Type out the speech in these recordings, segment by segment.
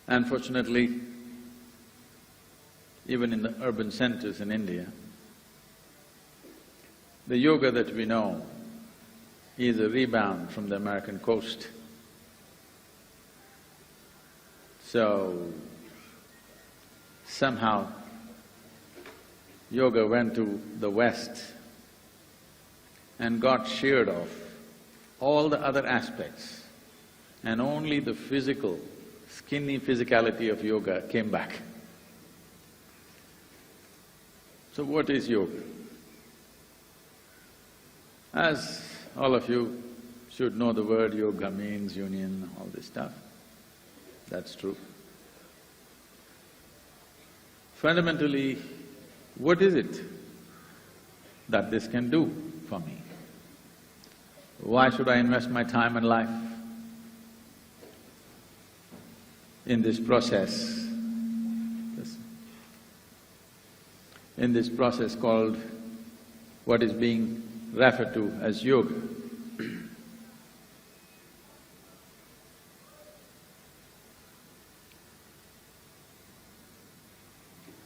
Unfortunately, even in the urban centers in India, the yoga that we know is a rebound from the American coast. So, somehow, yoga went to the West and got sheared off all the other aspects, and only the physical, skinny physicality of yoga came back. So what is yoga? As all of you should know, the word yoga means union, all this stuff. That's true. Fundamentally, what is it that this can do for me? Why should I invest my time and life in this process? In this process called what is being referred to as yoga.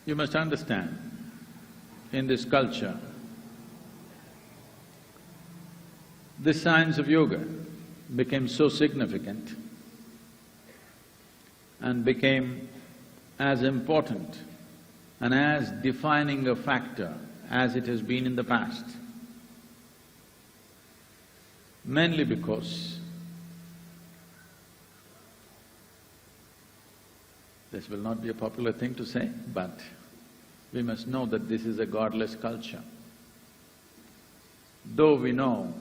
You must understand, in this culture, the science of yoga became so significant and became as important and as defining a factor as it has been in the past. Mainly because this will not be a popular thing to say, but we must know that this is a godless culture. Though we know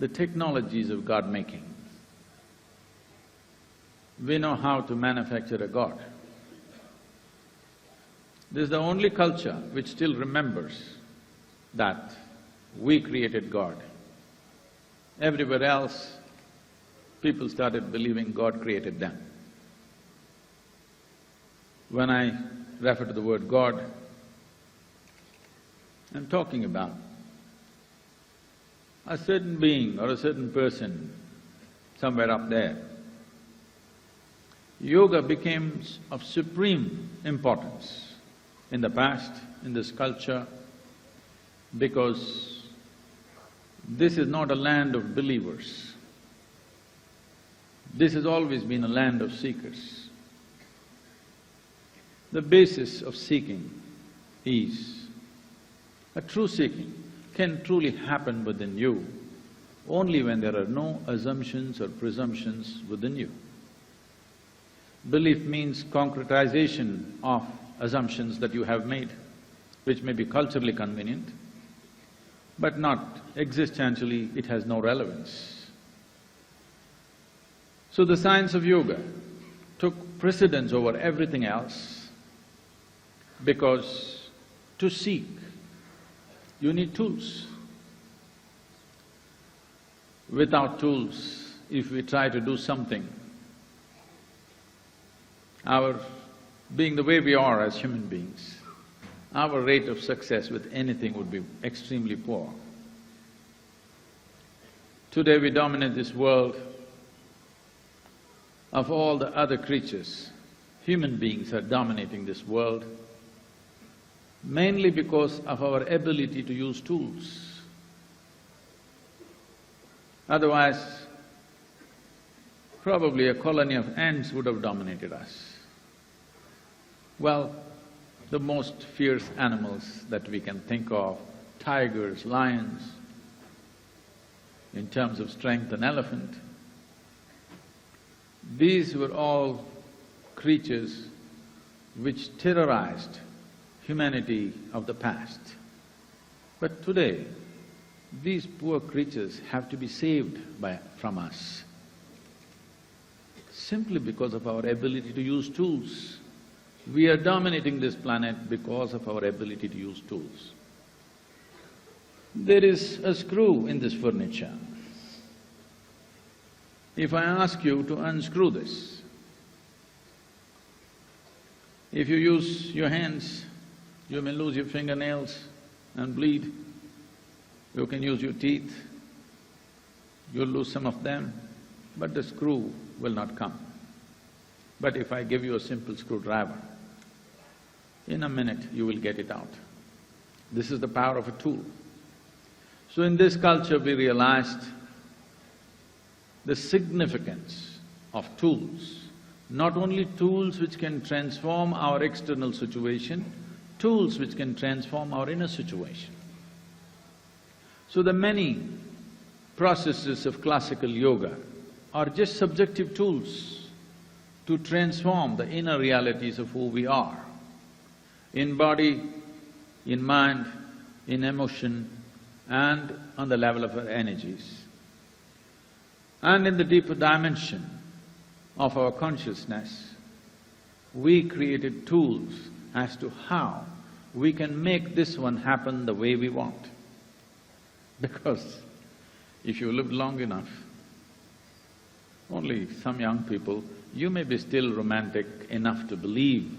the technologies of God-making, we know how to manufacture a god. This is the only culture which still remembers that we created God. Everywhere else, people started believing God created them. When I refer to the word God, I'm talking about a certain being or a certain person somewhere up there. Yoga became of supreme importance in the past, in this culture, because this is not a land of believers. This has always been a land of seekers. The basis of seeking is, a true seeking can truly happen within you only when there are no assumptions or presumptions within you. Belief means concretization of assumptions that you have made, which may be culturally convenient, but not existentially, it has no relevance. So the science of yoga took precedence over everything else because to seek, you need tools. Without tools, if we try to do something, being the way we are as human beings, our rate of success with anything would be extremely poor. Today we dominate this world. Of all the other creatures, human beings are dominating this world mainly because of our ability to use tools. Otherwise, probably a colony of ants would have dominated us. Well, the most fierce animals that we can think of, tigers, lions, in terms of strength, an elephant, these were all creatures which terrorized humanity of the past. But today, these poor creatures have to be saved from us, simply because of our ability to use tools. We are dominating this planet because of our ability to use tools. There is a screw in this furniture. If I ask you to unscrew this, if you use your hands, you may lose your fingernails and bleed. You can use your teeth, you'll lose some of them, but the screw will not come. But if I give you a simple screwdriver, in a minute you will get it out. This is the power of a tool. So in this culture we realized the significance of tools, not only tools which can transform our external situation, tools which can transform our inner situation. So the many processes of classical yoga are just subjective tools to transform the inner realities of who we are, in body, in mind, in emotion, and on the level of our energies. And in the deeper dimension of our consciousness, we created tools as to how we can make this one happen the way we want. Because if you live long enough, only some young people, you may be still romantic enough to believe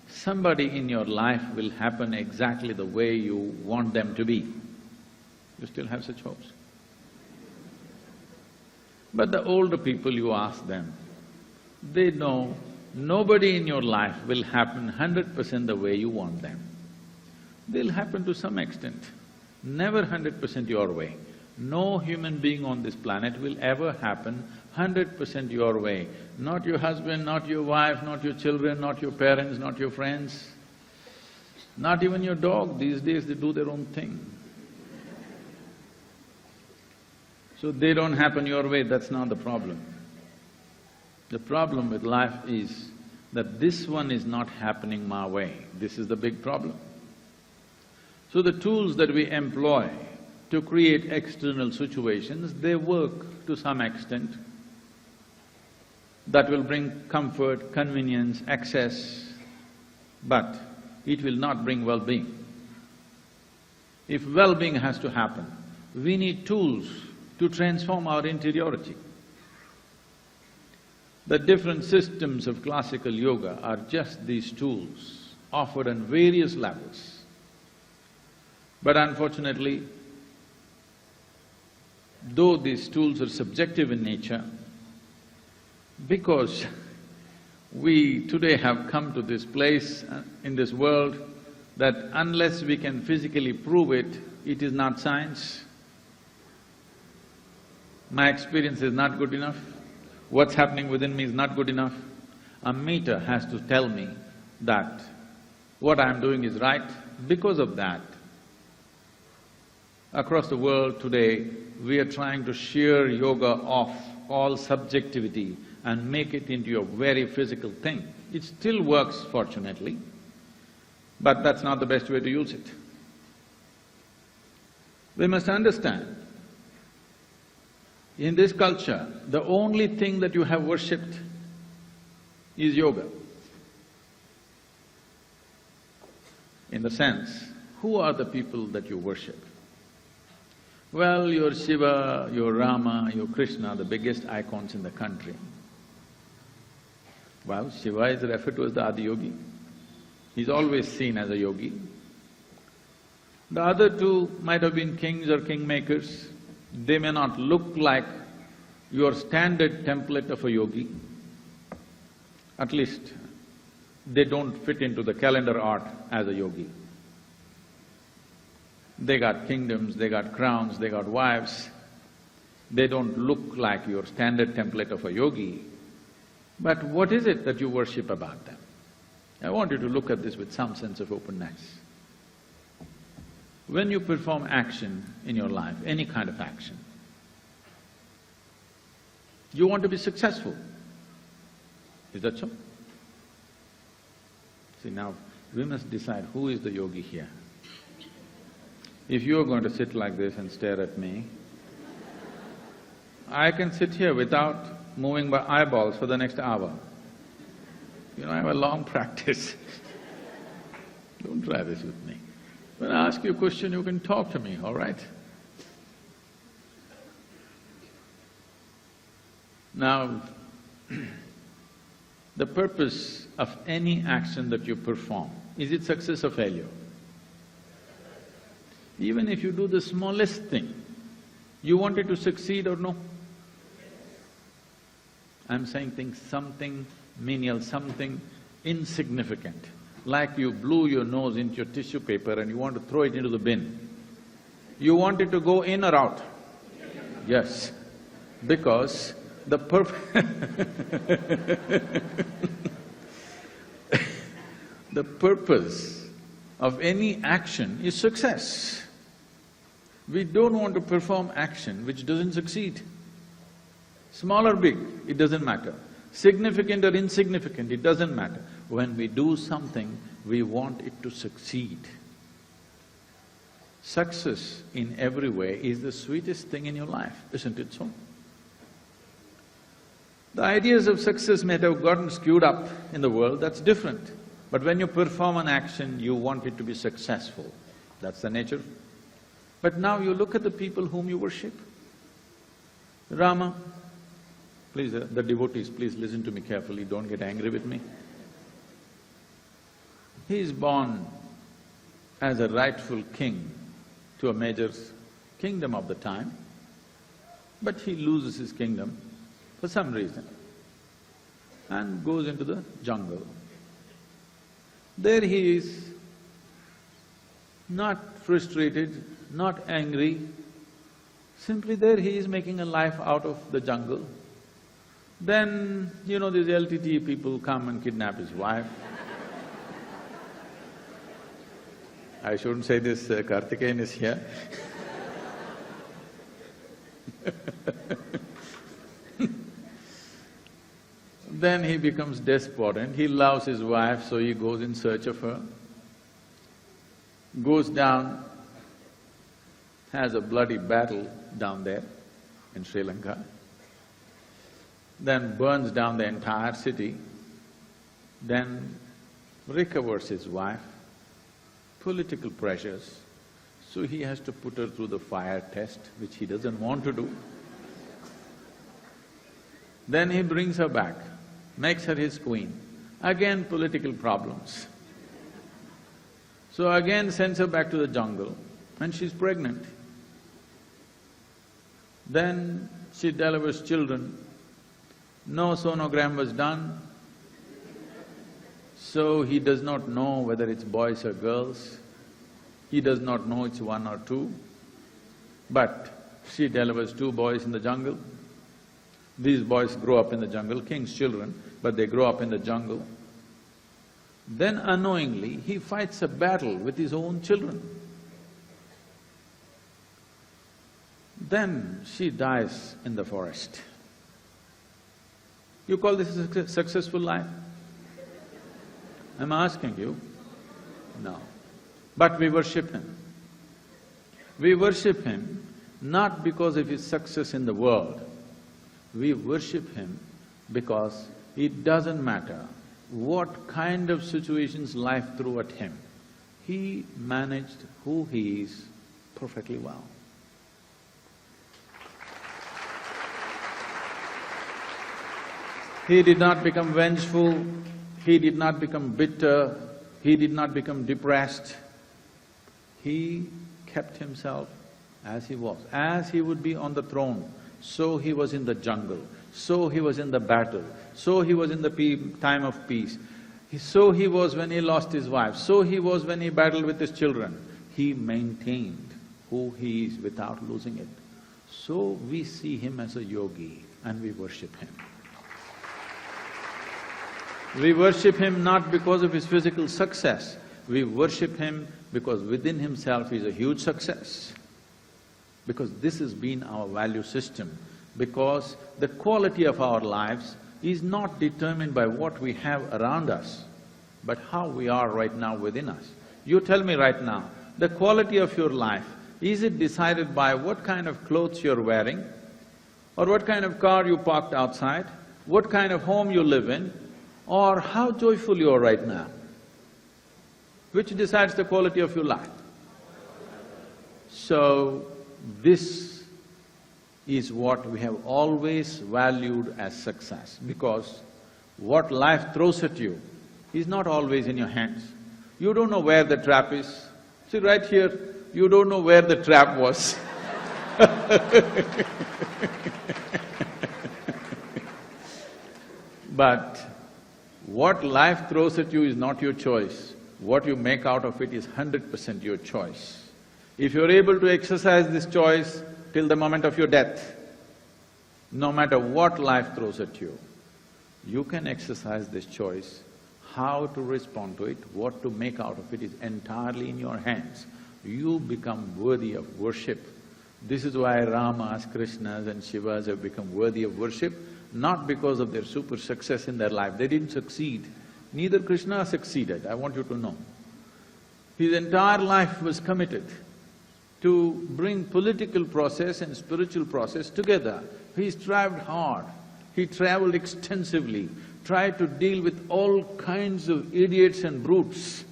somebody in your life will happen exactly the way you want them to be. You still have such hopes. But the older people, you ask them, they know nobody in your life will happen 100% the way you want them. They'll happen to some extent, never 100% your way. No human being on this planet will ever happen 100% your way. Not your husband, not your wife, not your children, not your parents, not your friends, not even your dog. These days they do their own thing. So they don't happen your way, that's not the problem. The problem with life is that this one is not happening my way. This is the big problem. So the tools that we employ to create external situations, they work to some extent. That will bring comfort, convenience, access, but it will not bring well-being. If well-being has to happen, we need tools to transform our interiority. The different systems of classical yoga are just these tools, offered on various levels. But unfortunately, though these tools are subjective in nature, because we today have come to this place in this world that unless we can physically prove it, it is not science. My experience is not good enough, what's happening within me is not good enough. A meter has to tell me that what I'm doing is right. Because of that, across the world today, we are trying to shear yoga off all subjectivity and make it into a very physical thing. It still works, fortunately, but that's not the best way to use it. We must understand, in this culture, the only thing that you have worshipped is yoga. In the sense, who are the people that you worship? Well, your Shiva, your Rama, your Krishna, the biggest icons in the country. Well, Shiva is referred to as the Adiyogi. He's always seen as a yogi. The other two might have been kings or kingmakers. They may not look like your standard template of a yogi. At least, they don't fit into the calendar art as a yogi. They got kingdoms, they got crowns, they got wives. They don't look like your standard template of a yogi. But what is it that you worship about them? I want you to look at this with some sense of openness. When you perform action in your life, any kind of action, you want to be successful. Is that so? See, now we must decide who is the yogi here. If you're going to sit like this and stare at me, I can sit here without moving my eyeballs for the next hour. You know, I have a long practice. Don't try this with me. When I ask you a question, you can talk to me, all right? Now, the purpose of any action that you perform, is it success or failure? Even if you do the smallest thing, you want it to succeed or no? I'm saying things something menial, something insignificant. Like you blew your nose into your tissue paper and you want to throw it into the bin. You want it to go in or out? Yes, because the the purpose of any action is success. We don't want to perform action which doesn't succeed. Small or big, it doesn't matter. Significant or insignificant, it doesn't matter. When we do something, we want it to succeed. Success in every way is the sweetest thing in your life, isn't it so? The ideas of success may have gotten skewed up in the world, that's different. But when you perform an action, you want it to be successful. That's the nature. But now you look at the people whom you worship. Rama, please, the devotees, please listen to me carefully, don't get angry with me. He is born as a rightful king to a major kingdom of the time, but he loses his kingdom for some reason and goes into the jungle. There he is, not frustrated, not angry, simply there he is making a life out of the jungle. Then, you know, these LTT people come and kidnap his wife. I shouldn't say this, Karthikeyan is here. Then he becomes despondent, he loves his wife, so he goes in search of her, goes down, has a bloody battle down there in Sri Lanka, then burns down the entire city, then recovers his wife, political pressures, so he has to put her through the fire test, which he doesn't want to do. Then he brings her back, makes her his queen, again political problems. So again sends her back to the jungle and she's pregnant. Then she delivers children, no sonogram was done, so he does not know whether it's boys or girls, he does not know it's one or two, but she delivers 2 boys in the jungle. These boys grow up in the jungle, king's children, but they grow up in the jungle. Then unknowingly, he fights a battle with his own children. Then she dies in the forest. You call this a successful life? I'm asking you, no. But we worship him. We worship him not because of his success in the world. We worship him because it doesn't matter what kind of situations life threw at him, he managed who he is perfectly well. He did not become vengeful, he did not become bitter, he did not become depressed. He kept himself as he was. As he would be on the throne, so he was in the jungle, so he was in the battle, so he was in the time of peace, so he was when he lost his wife, so he was when he battled with his children. He maintained who he is without losing it. So we see him as a yogi and we worship him. We worship him not because of his physical success, we worship him because within himself he is a huge success. Because this has been our value system, because the quality of our lives is not determined by what we have around us, but how we are right now within us. You tell me right now, the quality of your life, is it decided by what kind of clothes you're wearing, or what kind of car you parked outside, what kind of home you live in, or how joyful you are right now? Which decides the quality of your life? So, this is what we have always valued as success, because what life throws at you is not always in your hands. You don't know where the trap is. See, right here, you don't know where the trap was. But what life throws at you is not your choice. What you make out of it is 100% your choice. If you're able to exercise this choice till the moment of your death, no matter what life throws at you, you can exercise this choice. How to respond to it, what to make out of it is entirely in your hands. You become worthy of worship. This is why Ramas, Krishnas and Shivas have become worthy of worship, not because of their super success in their life. They didn't succeed. Neither Krishna succeeded, I want you to know. His entire life was committed to bring political process and spiritual process together. He strived hard, he travelled extensively, tried to deal with all kinds of idiots and brutes.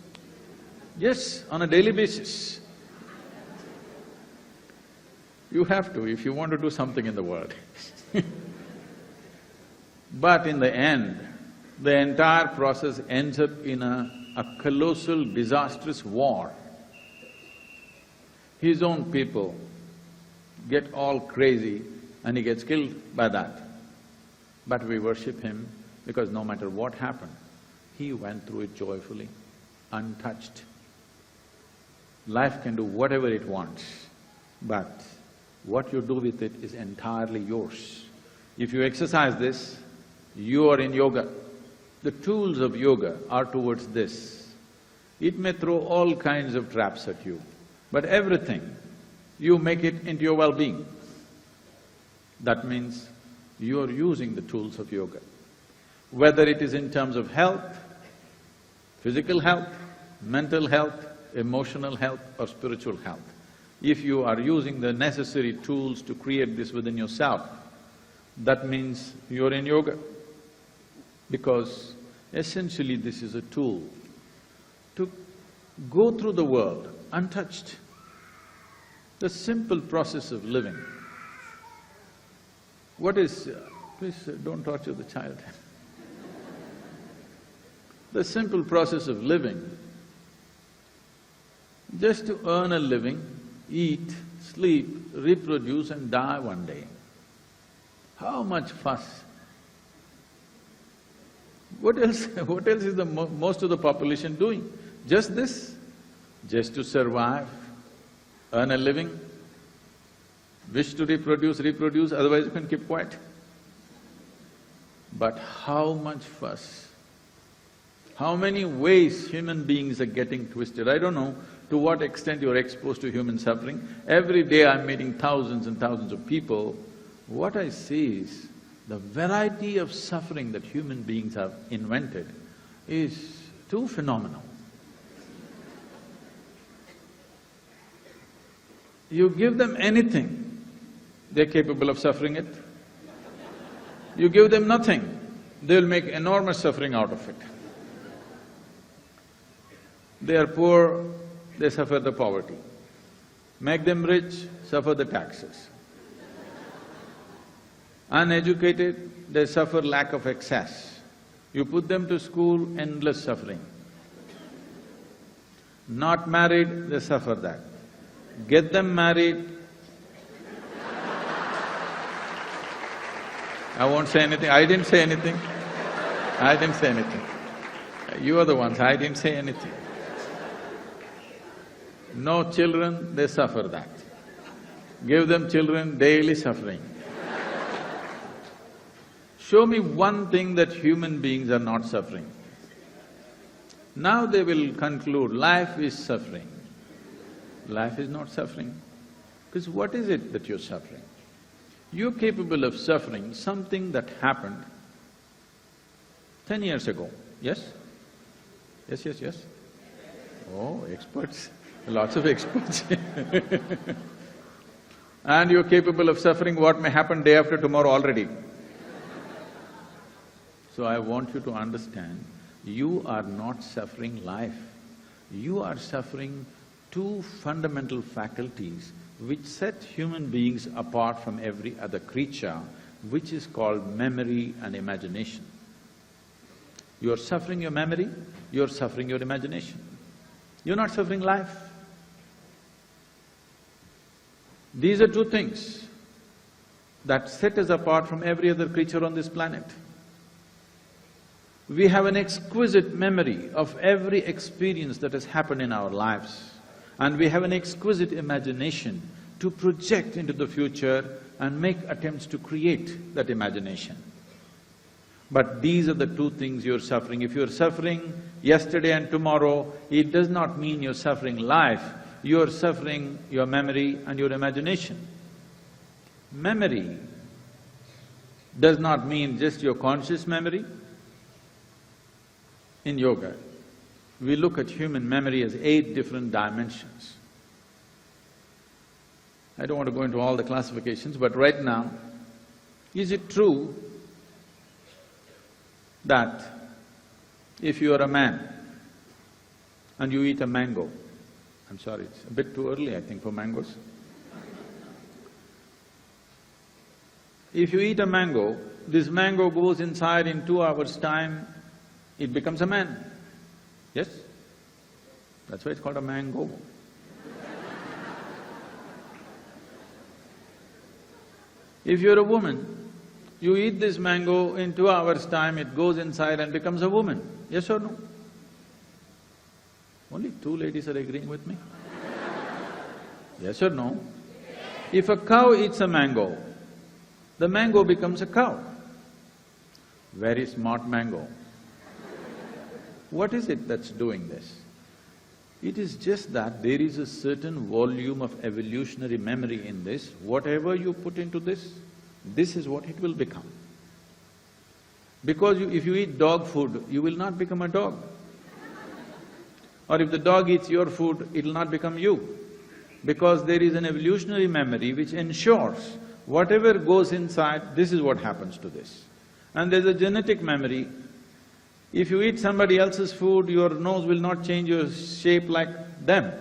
Yes, on a daily basis. You have to if you want to do something in the world. But in the end, the entire process ends up in a colossal, disastrous war. His own people get all crazy and he gets killed by that. But we worship him because no matter what happened, he went through it joyfully, untouched. Life can do whatever it wants, but what you do with it is entirely yours. If you exercise this, you are in yoga. The tools of yoga are towards this. It may throw all kinds of traps at you, but everything, you make it into your well-being. That means you are using the tools of yoga. Whether it is in terms of health, physical health, mental health, emotional health or spiritual health. If you are using the necessary tools to create this within yourself, that means you're in yoga. Because essentially this is a tool to go through the world untouched. The simple process of living. What is… please don't torture the child. The simple process of living, just to earn a living, eat, sleep, reproduce and die one day. How much fuss? What else… what else is the most of the population doing? Just this, just to survive, earn a living, wish to reproduce, otherwise you can keep quiet. But how much fuss? How many ways human beings are getting twisted? I don't know to what extent you're exposed to human suffering. Every day I'm meeting thousands and thousands of people. What I see is the variety of suffering that human beings have invented is too phenomenal. You give them anything, they're capable of suffering it. You give them nothing, they'll make enormous suffering out of it. They are poor, they suffer the poverty. Make them rich, suffer the taxes. Uneducated, they suffer lack of access. You put them to school, endless suffering. Not married, they suffer that. Get them married, I won't say anything, I didn't say anything. I didn't say anything. You are the ones, I didn't say anything. No children, they suffer that. Give them children, daily suffering. Show me one thing that human beings are not suffering. Now they will conclude, life is suffering. Life is not suffering. Because what is it that you're suffering? You're capable of suffering something that happened 10 years ago, yes? Yes, yes, yes? Oh, experts, lots of experts And you're capable of suffering what may happen day after tomorrow already. So I want you to understand, you are not suffering life. You are suffering two fundamental faculties which set human beings apart from every other creature, which is called memory and imagination. You're suffering your memory, you're suffering your imagination. You're not suffering life. These are two things that set us apart from every other creature on this planet. We have an exquisite memory of every experience that has happened in our lives, and we have an exquisite imagination to project into the future and make attempts to create that imagination. But these are the two things you're suffering. If you're suffering yesterday and tomorrow, it does not mean you're suffering life, you're suffering your memory and your imagination. Memory does not mean just your conscious memory. In yoga, we look at human memory as 8 different dimensions. I don't want to go into all the classifications, but right now, is it true that if you are a man and you eat a mango, I'm sorry, it's a bit too early I think for mangoes. If you eat a mango, this mango goes inside in 2 hours' time, it becomes a man. Yes? That's why it's called a mango. If you're a woman, you eat this mango, in 2 hours' time it goes inside and becomes a woman. Yes or no? Only 2 ladies are agreeing with me. Yes or no? If a cow eats a mango, the mango becomes a cow. Very smart mango. What is it that's doing this? It is just that there is a certain volume of evolutionary memory in this. Whatever you put into this is what it will become. Because if you eat dog food, you will not become a dog. Or if the dog eats your food, it'll not become you. Because there is an evolutionary memory which ensures whatever goes inside, this is what happens to this. And there's a genetic memory. If you eat somebody else's food, your nose will not change your shape like them.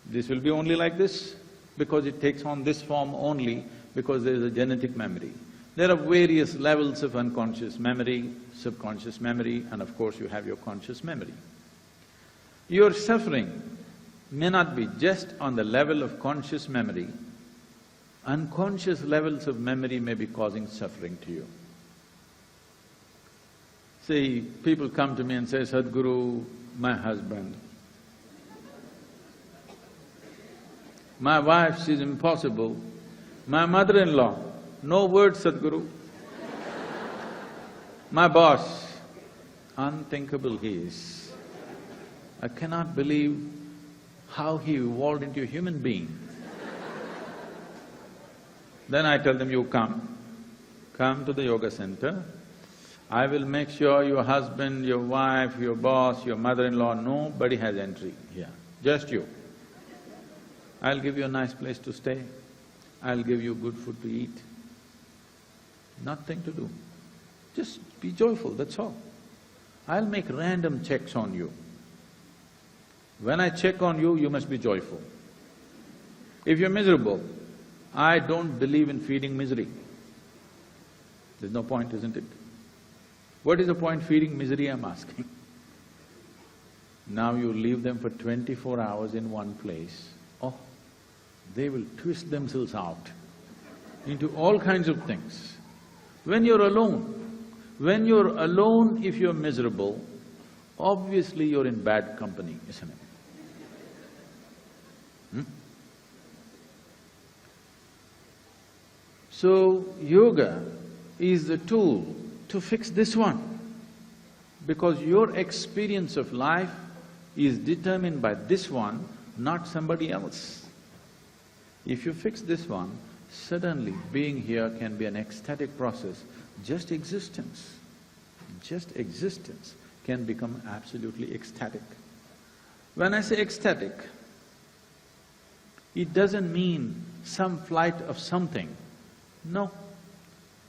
This will be only like this, because it takes on this form only because there is a genetic memory. There are various levels of unconscious memory, subconscious memory, and of course you have your conscious memory. Your suffering may not be just on the level of conscious memory, unconscious levels of memory may be causing suffering to you. See, people come to me and say, Sadhguru, my husband, my wife, she's impossible, my mother-in-law, no word, Sadhguru. My boss, unthinkable he is. I cannot believe how he evolved into a human being. Then I tell them, you come to the yoga center, I will make sure your husband, your wife, your boss, your mother-in-law, nobody has entry here, just you. I'll give you a nice place to stay, I'll give you good food to eat. Nothing to do, just be joyful, that's all. I'll make random checks on you. When I check on you, you must be joyful. If you're miserable, I don't believe in feeding misery. There's no point, isn't it? What is the point feeding misery, I'm asking? Now you leave them for 24 hours in one place, oh, they will twist themselves out into all kinds of things. When you're alone, if you're miserable, obviously you're in bad company, isn't it? So, yoga is the tool to fix this one, because your experience of life is determined by this one, not somebody else. If you fix this one, suddenly being here can be an ecstatic process. Just existence can become absolutely ecstatic. When I say ecstatic, it doesn't mean some flight of something. No,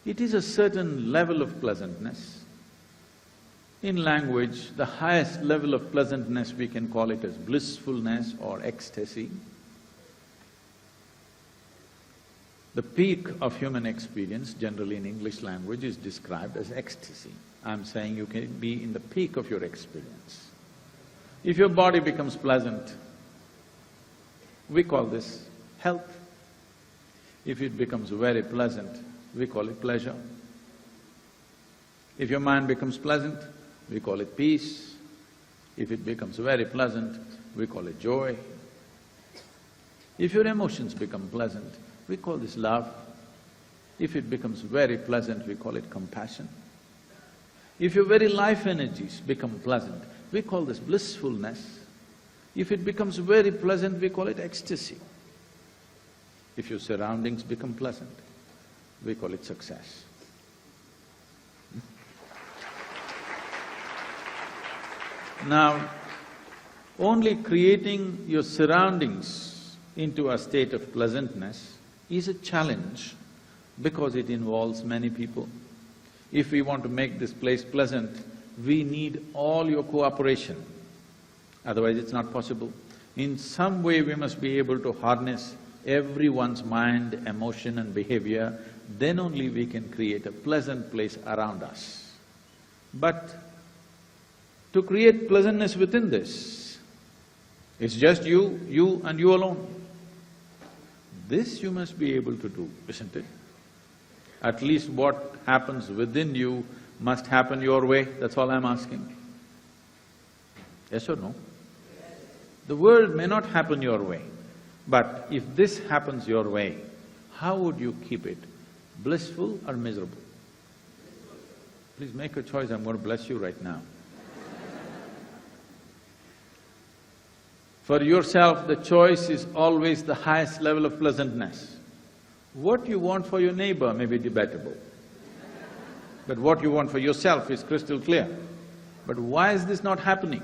it is a certain level of pleasantness. In language, the highest level of pleasantness we can call it as blissfulness or ecstasy. The peak of human experience, generally in English language, is described as ecstasy. I'm saying you can be in the peak of your experience. If your body becomes pleasant, we call this health. If it becomes very pleasant, we call it pleasure. If your mind becomes pleasant, we call it peace. If it becomes very pleasant, we call it joy. If your emotions become pleasant, we call this love. If it becomes very pleasant, we call it compassion. If your very life energies become pleasant, we call this blissfulness. If it becomes very pleasant, we call it ecstasy. If your surroundings become pleasant, we call it success. Now, only creating your surroundings into a state of pleasantness is a challenge because it involves many people. If we want to make this place pleasant, we need all your cooperation, otherwise it's not possible. In some way we must be able to harness everyone's mind, emotion and behavior, then only we can create a pleasant place around us. But to create pleasantness within this, it's just you and you alone. This you must be able to do, isn't it? At least what happens within you must happen your way, that's all I'm asking. Yes or no? The world may not happen your way, but if this happens your way, how would you keep it? Blissful or miserable? Please make a choice, I'm going to bless you right now. For yourself, the choice is always the highest level of pleasantness. What you want for your neighbor may be debatable, but what you want for yourself is crystal clear. But why is this not happening?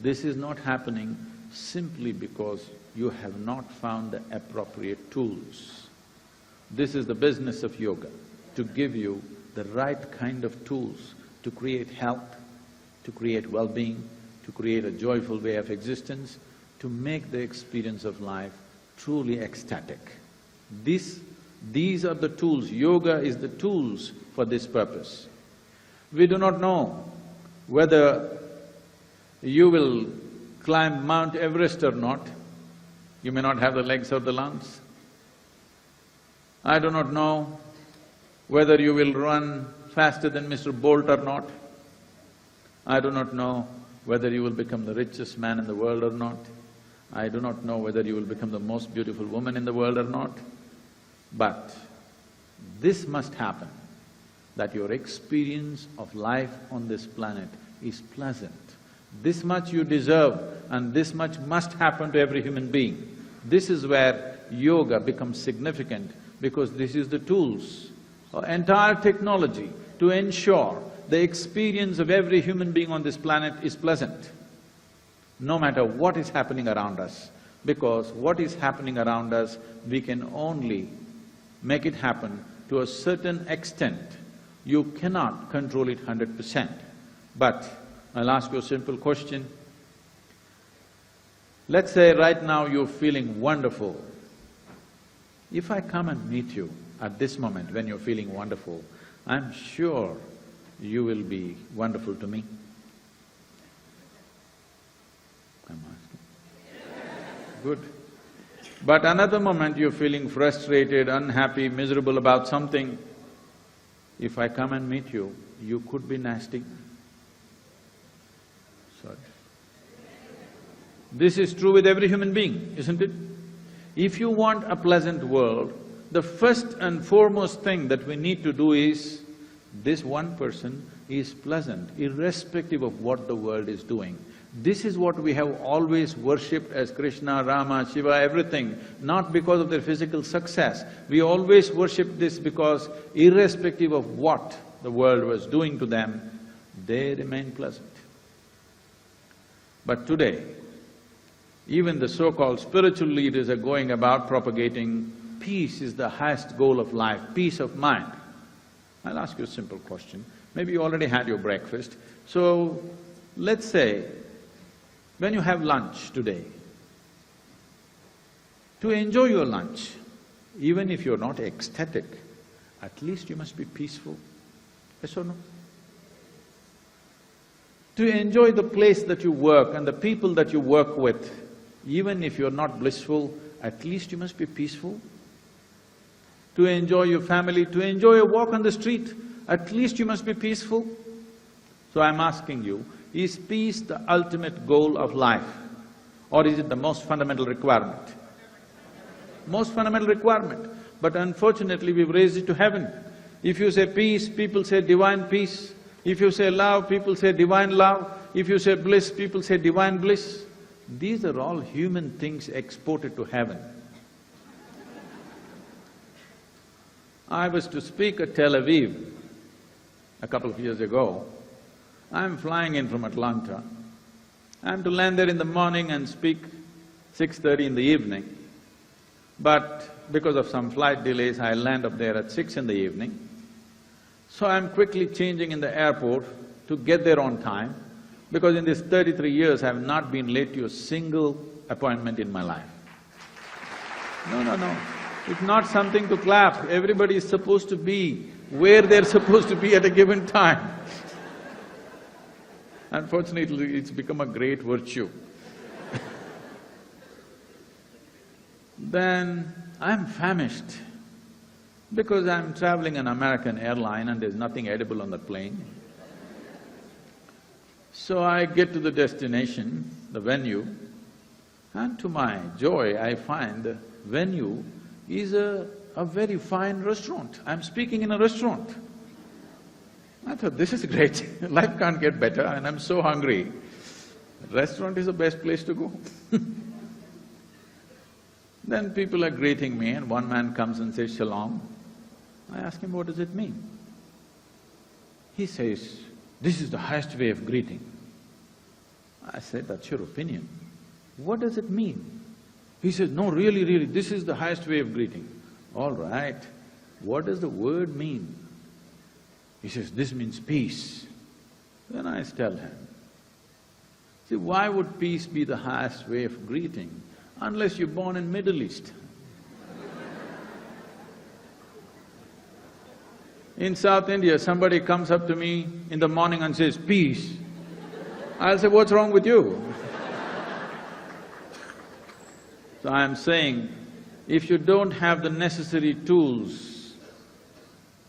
This is not happening simply because you have not found the appropriate tools. This is the business of yoga, to give you the right kind of tools to create health, to create well-being, to create a joyful way of existence, to make the experience of life truly ecstatic. These are the tools, yoga is the tools for this purpose. We do not know whether you will climb Mount Everest or not. You may not have the legs or the lungs. I do not know whether you will run faster than Mr. Bolt or not. I do not know whether you will become the richest man in the world or not. I do not know whether you will become the most beautiful woman in the world or not. But this must happen, that your experience of life on this planet is pleasant. This much you deserve and this much must happen to every human being. This is where yoga becomes significant, because this is the tools, entire technology to ensure the experience of every human being on this planet is pleasant, no matter what is happening around us. Because what is happening around us, we can only make it happen to a certain extent. You cannot control it 100%. But I'll ask you a simple question. Let's say right now you're feeling wonderful. If I come and meet you at this moment when you're feeling wonderful, I'm sure you will be wonderful to me. I'm asking. Good. But another moment you're feeling frustrated, unhappy, miserable about something, if I come and meet you, you could be nasty. Sorry. This is true with every human being, isn't it? If you want a pleasant world, the first and foremost thing that we need to do is, this one person is pleasant, irrespective of what the world is doing. This is what we have always worshipped as Krishna, Rama, Shiva, everything, not because of their physical success. We always worship this because irrespective of what the world was doing to them, they remain pleasant. But today, even the so-called spiritual leaders are going about propagating peace is the highest goal of life, peace of mind. I'll ask you a simple question. Maybe you already had your breakfast. So, let's say, when you have lunch today, to enjoy your lunch, even if you're not ecstatic, at least you must be peaceful. Yes or no? To enjoy the place that you work and the people that you work with, even if you're not blissful, at least you must be peaceful. To enjoy your family, to enjoy a walk on the street, At least you must be peaceful. So I'm asking you, is peace the ultimate goal of life, or is it the most fundamental requirement? Most fundamental requirement. But unfortunately, we've raised it to heaven. If you say peace, people say divine peace. If you say love, people say divine love. If you say bliss, people say divine bliss. These are all human things exported to heaven. I was to speak at Tel Aviv a couple of years ago. I'm flying in from Atlanta. I'm to land there in the morning and speak 6:30 in the evening. But because of some flight delays, I land up there at 6 in the evening. So I'm quickly changing in the airport to get there on time, because in these 33 years, I have not been late to a single appointment in my life. No. It's not something to clap. Everybody is supposed to be where they're supposed to be at a given time. Unfortunately, it's become a great virtue. Then I'm famished because I'm traveling an American airline and there's nothing edible on the plane. So I get to the destination, the venue, and to my joy, I find the venue is a very fine restaurant. I'm speaking in a restaurant. I thought, this is great, life can't get better and I'm so hungry. Restaurant is the best place to go. Then people are greeting me and one man comes and says, "Shalom." I ask him, what does it mean? He says, "This is the highest way of greeting." I said, "That's your opinion. What does it mean?" He says, "No, really, this is the highest way of greeting." All right, what does the word mean? He says, "This means peace." Then I tell him, see, why would peace be the highest way of greeting unless you're born in Middle East? In South India, somebody comes up to me in the morning and says, "Peace." I'll say, "What's wrong with you?" So I'm saying, if you don't have the necessary tools,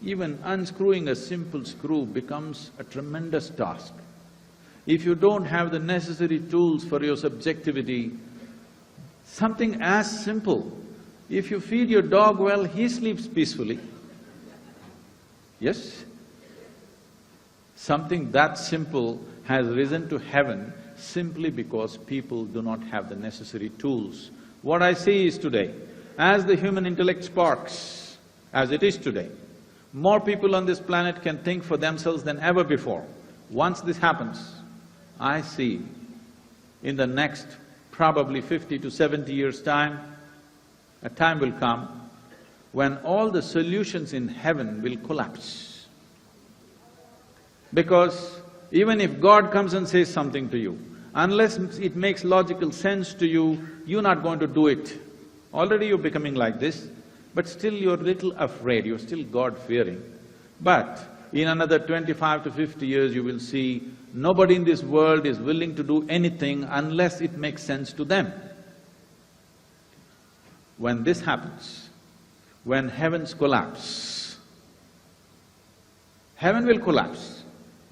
even unscrewing a simple screw becomes a tremendous task. If you don't have the necessary tools for your subjectivity, something as simple, if you feed your dog well, he sleeps peacefully. Yes? Something that simple has risen to heaven simply because people do not have the necessary tools. What I see is today, as the human intellect sparks, as it is today, more people on this planet can think for themselves than ever before. Once this happens, I see in the next probably 50 to 70 years' time, a time will come when all the solutions in heaven will collapse. Because even if God comes and says something to you, unless it makes logical sense to you, you're not going to do it. Already you're becoming like this, but still you're a little afraid, you're still God-fearing. But in another 25 to 50 years, you will see nobody in this world is willing to do anything unless it makes sense to them. When this happens, when heavens collapse, heaven will collapse,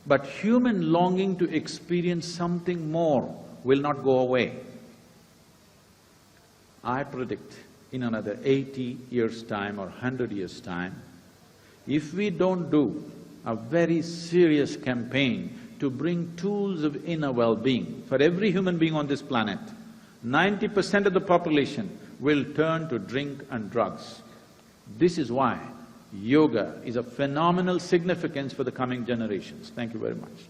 but human longing to experience something more will not go away. I predict in another 80 years' time or 100 years' time, if we don't do a very serious campaign to bring tools of inner well-being for every human being on this planet, 90% of the population will turn to drink and drugs. This is why yoga is of phenomenal significance for the coming generations. Thank you very much.